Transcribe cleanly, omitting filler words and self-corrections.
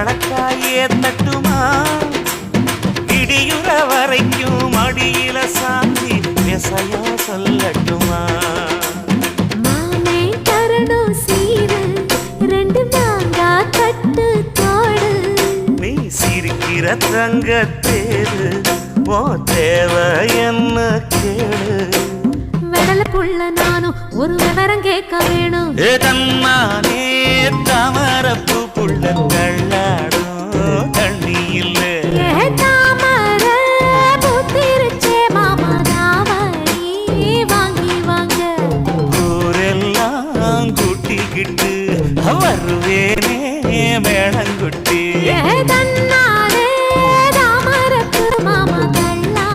வழக்காயே தட்டுமா இடியுற வரைக்கும் அடியில சாந்தி விசையா சொல்லட்டுமா மாமே தரணும் சீரு ரெண்டு மாங்கா கட்டு தோடு நீ சிரிக்கிற தங்கத்தேரு ஓ தேவை என்ன கேளு வெடல புள்ள நானும் ஒரு விவரம் கேட்க வேணும் தன்னானே தாமரப்பு புள்ள கள்ளாடும் தண்ணி இல்லை தாமர பூத்திருச்சே மாமா தாவணி வாங்கி வாங்க ஊரெல்லாம் கூட்டிக்கிட்டு வருவேனே வேண